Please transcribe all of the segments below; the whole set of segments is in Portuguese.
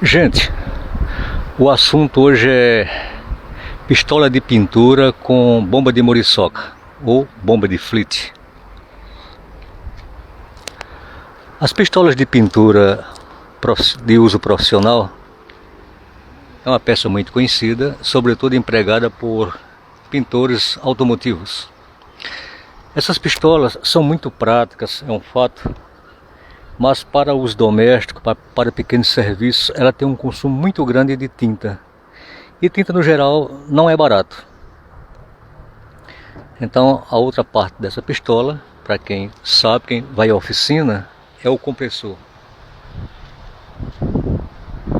Gente, o assunto hoje é pistola de pintura com bomba de muriçoca ou bomba de flite. As pistolas de pintura de uso profissional é uma peça muito conhecida, sobretudo empregada por pintores automotivos. Essas pistolas são muito práticas, é um fato, mas para uso doméstico, para pequenos serviços, ela tem um consumo muito grande de tinta. E tinta no geral não é barato. Então a outra parte dessa pistola, para quem sabe, quem vai à oficina, é o compressor.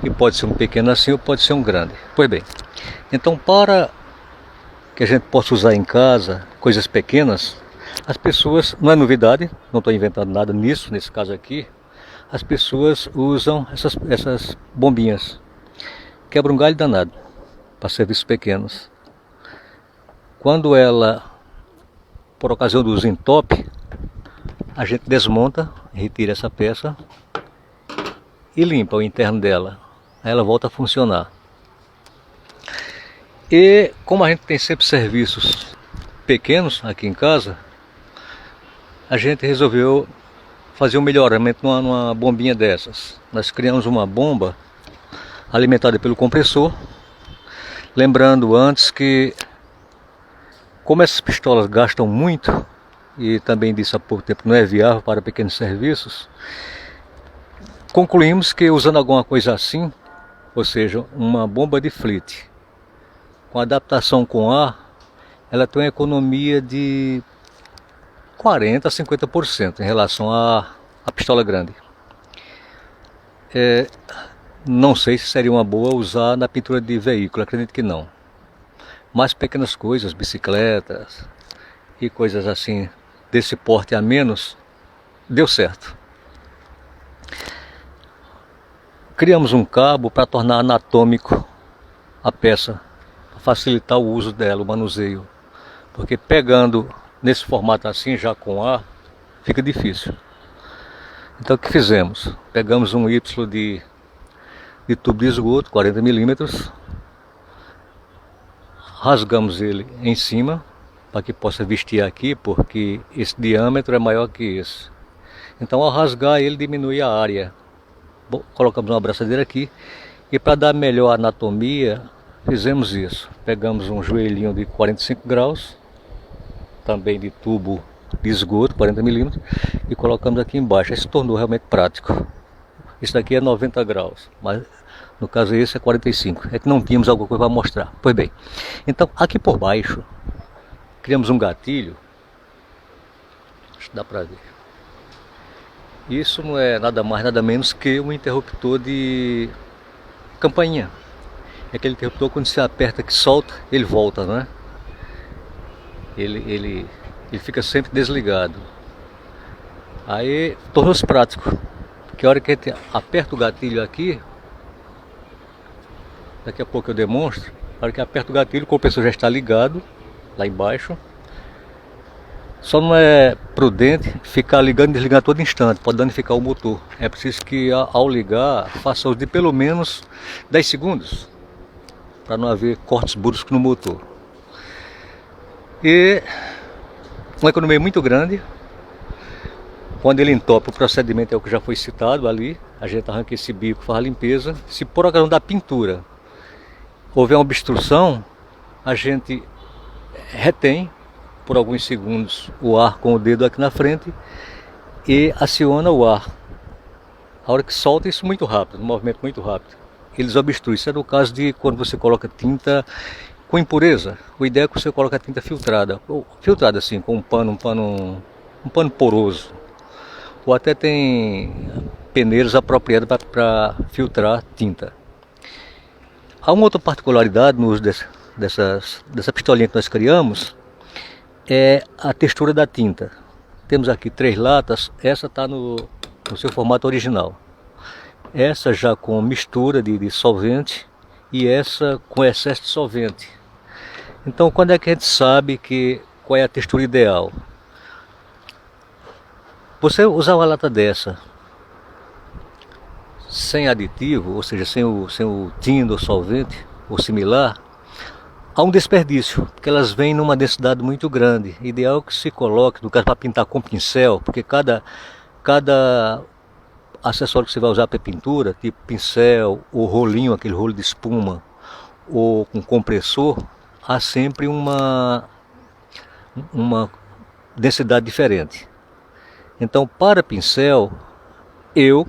Que pode ser um pequeno assim ou pode ser um grande. Pois bem, então para que a gente possa usar em casa coisas pequenas, as pessoas, não é novidade, não estou inventando nada nisso, nesse caso aqui, as pessoas usam essas bombinhas. Quebra um galho danado para serviços pequenos. Quando ela, por ocasião do uso entope, a gente desmonta, retira essa peça e limpa o interno dela. Aí ela volta a funcionar. E como a gente tem sempre serviços pequenos aqui em casa, a gente resolveu fazer um melhoramento numa bombinha dessas. Nós criamos uma bomba alimentada pelo compressor. Lembrando antes que, como essas pistolas gastam muito, e também disse há pouco tempo, não é viável para pequenos serviços, concluímos que usando alguma coisa assim, ou seja, uma bomba de flite, com adaptação com ar, ela tem uma economia de 40% a 50% em relação à pistola grande. Não sei se seria uma boa usar na pintura de veículo, acredito que não. Mas pequenas coisas, bicicletas e coisas assim, desse porte a menos, deu certo. Criamos um cabo para tornar anatômico a peça, para facilitar o uso dela, o manuseio. Porque pegando nesse formato assim, já com ar, fica difícil. Então o que fizemos? Pegamos um Y de tubo de esgoto, 40 milímetros, rasgamos ele em cima, para que possa vestir aqui, porque esse diâmetro é maior que esse. Então ao rasgar ele diminui a área. Colocamos uma abraçadeira aqui, e para dar melhor anatomia, fizemos isso. Pegamos um joelhinho de 45 graus, também de tubo de esgoto, 40 milímetros, e colocamos aqui embaixo. Isso tornou realmente prático. Isso daqui é 90 graus, mas no caso esse é 45. É que não tínhamos alguma coisa para mostrar. Pois bem, então aqui por baixo, criamos um gatilho. Acho que dá para ver. Isso não é nada mais, nada menos que um interruptor de campainha. É aquele interruptor, quando você aperta que solta, ele volta, né? Ele fica sempre desligado. Aí tornou-se prático, porque a hora que a gente aperta o gatilho aqui, daqui a pouco eu demonstro, a hora que aperta o gatilho, o compressor já está ligado, lá embaixo. Só não é prudente ficar ligando e desligando a todo instante, pode danificar o motor. É preciso que ao ligar, faça uso de pelo menos 10 segundos, para não haver cortes bruscos no motor. E uma economia muito grande. Quando ele entope, o procedimento é o que já foi citado ali. A gente arranca esse bico, faz a limpeza. Se por ocasião da pintura houver uma obstrução, a gente retém por alguns segundos o ar com o dedo aqui na frente e aciona o ar. A hora que solta, isso muito rápido, um movimento muito rápido, eles obstruem. Isso é no caso de quando você coloca tinta com impureza. O ideal é que você coloque a tinta filtrada, ou filtrada assim, com um pano poroso, ou até tem peneiras apropriadas para filtrar tinta. Há uma outra particularidade no uso dessa pistolinha que nós criamos, é a textura da tinta. Temos aqui 3 latas, essa está no seu formato original. Essa já com mistura de solvente e essa com excesso de solvente. Então quando é que a gente sabe qual é a textura ideal? Você usar uma lata dessa sem aditivo, ou seja, sem o tinta ou solvente ou similar, há um desperdício, porque elas vêm numa densidade muito grande. Ideal que se coloque, no caso para pintar com pincel, porque cada acessório que você vai usar para pintura, tipo pincel ou rolinho, aquele rolo de espuma, ou com compressor, há sempre uma densidade diferente. Então, para pincel, eu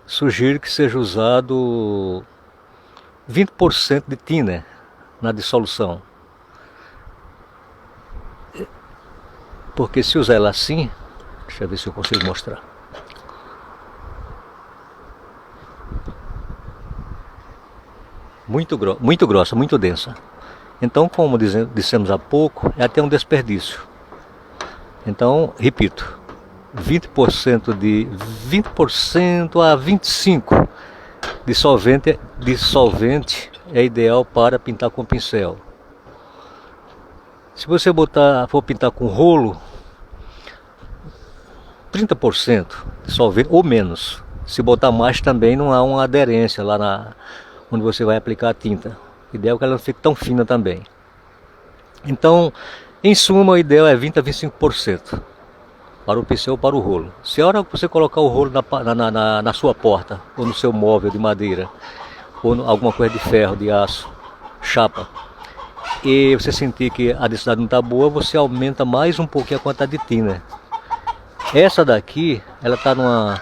sugiro que seja usado 20% de thinner na dissolução. Porque se usar ela assim, deixa eu ver se eu consigo mostrar. Muito grossa, muito densa. Então, como dissemos há pouco, é até um desperdício. Então, repito, 20% a 25% de solvente é ideal para pintar com pincel. Se você for pintar com rolo, 30% de solvente ou menos. Se botar mais também não há uma aderência lá onde você vai aplicar a tinta. O ideal é que ela não fique tão fina também. Então, em suma, o ideal é 20 a 25% para o pincel ou para o rolo. Se a hora que você colocar o rolo na sua porta, ou no seu móvel de madeira, ou alguma coisa de ferro, de aço, chapa, e você sentir que a densidade não está boa, você aumenta mais um pouquinho a quantidade de thinner. Essa daqui, ela está numa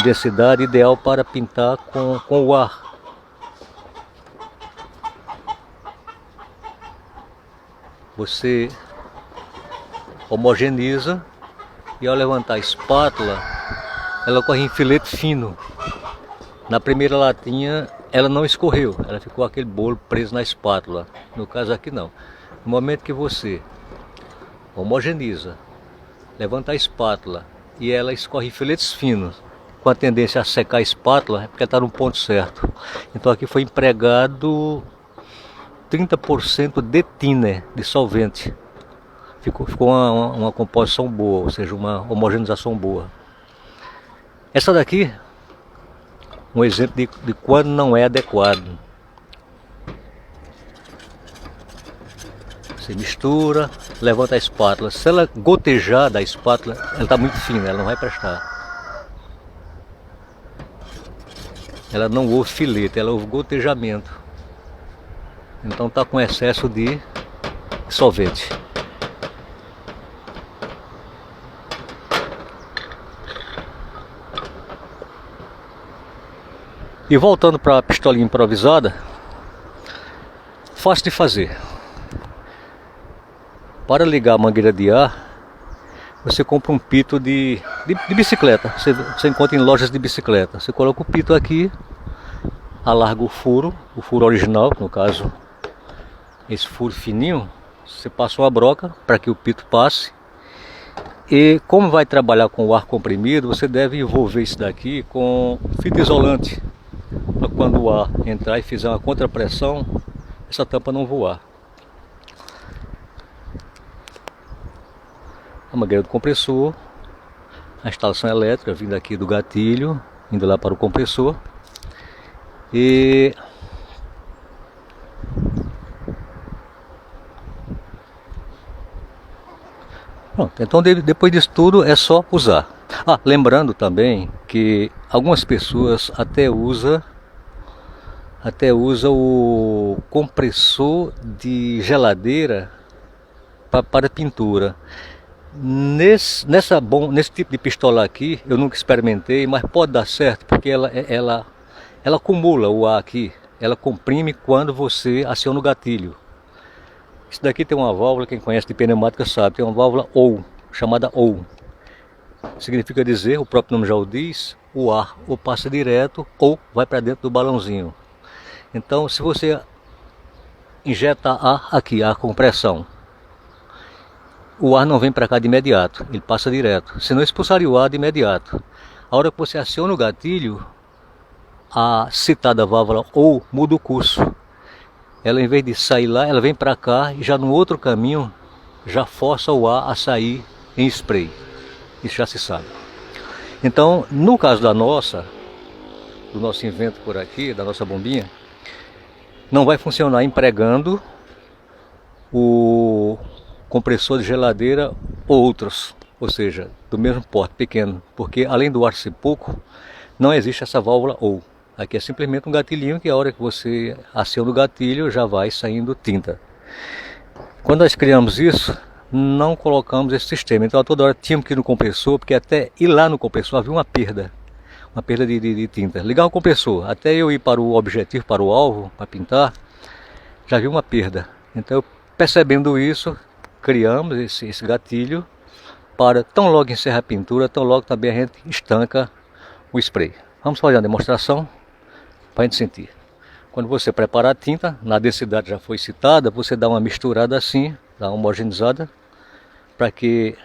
densidade ideal para pintar com o ar. Você homogeneiza e ao levantar a espátula, ela corre em filete fino. Na primeira latinha ela não escorreu, ela ficou aquele bolo preso na espátula. No caso aqui não. No momento que você homogeneiza, levanta a espátula e ela escorre em filetes finos, com a tendência a secar a espátula, é porque ela está no ponto certo. Então aqui foi empregado 30% de thinner, de solvente. Ficou uma composição boa, ou seja, uma homogeneização boa. Essa daqui, um exemplo de quando não é adequado. Você mistura, levanta a espátula. Se ela gotejar da espátula, ela está muito fina, ela não vai prestar. Ela não houve filete, ela houve gotejamento. Então está com excesso de solvente. E voltando para a pistolinha improvisada, fácil de fazer. Para ligar a mangueira de ar, você compra um pito de bicicleta. Você encontra em lojas de bicicleta. Você coloca o pito aqui, alarga o furo original, no caso, esse furo fininho. Você passa uma broca para que o pito passe. E como vai trabalhar com o ar comprimido, você deve envolver isso daqui com fita isolante, para quando o ar entrar e fizer uma contrapressão, essa tampa não voar. A mangueira do compressor, a instalação elétrica vindo aqui do gatilho, indo lá para o compressor. E pronto, então depois disso tudo é só usar. Lembrando também que algumas pessoas até usa o compressor de geladeira para pintura. Nesse tipo de pistola aqui eu nunca experimentei, mas pode dar certo, porque ela acumula o ar aqui, ela comprime quando você aciona o gatilho. Isso daqui tem uma válvula, quem conhece de pneumática sabe, tem uma válvula OU, chamada OU. Significa dizer, o próprio nome já o diz, o ar ou passa direto ou vai para dentro do balãozinho. Então, se você injeta ar aqui, ar com pressão, o ar não vem para cá de imediato, ele passa direto, senão expulsaria o ar de imediato. A hora que você aciona o gatilho, a citada válvula OU muda o curso. Ela, em vez de sair lá, ela vem para cá e já no outro caminho já força o ar a sair em spray. Isso já se sabe. Então, no caso do nosso invento por aqui, da nossa bombinha, não vai funcionar empregando o compressor de geladeira ou outros, ou seja, do mesmo porte pequeno, porque além do ar ser pouco, não existe essa válvula ou. Aqui é simplesmente um gatilhinho que a hora que você aciona o gatilho já vai saindo tinta. Quando nós criamos isso, não colocamos esse sistema, então toda hora tínhamos que ir no compressor, porque até ir lá no compressor havia uma perda de tinta. Ligar o compressor, até eu ir para o objetivo, para o alvo, para pintar, já havia uma perda. Então, percebendo isso, criamos esse gatilho para tão logo encerrar a pintura, tão logo também a gente estanca o spray. Vamos fazer uma demonstração para a gente sentir. Quando você preparar a tinta, na densidade já foi citada, você dá uma misturada assim, dá uma homogeneizada, para que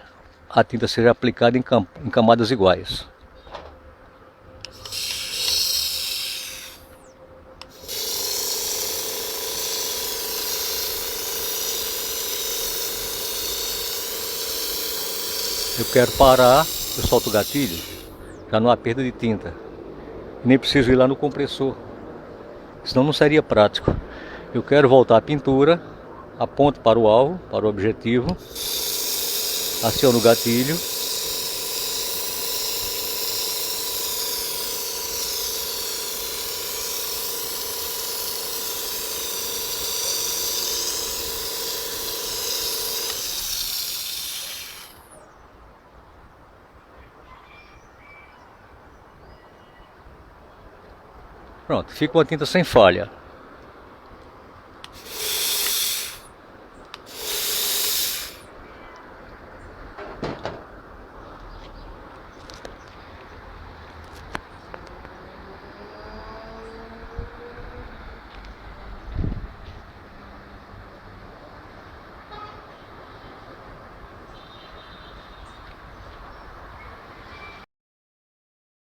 a tinta seja aplicada em camadas iguais. Eu quero parar, eu solto o gatilho, já não há perda de tinta. Nem preciso ir lá no compressor, senão não seria prático. Eu quero voltar a pintura, aponto para o alvo, para o objetivo, aciono o gatilho. Pronto, fica uma tinta sem falha.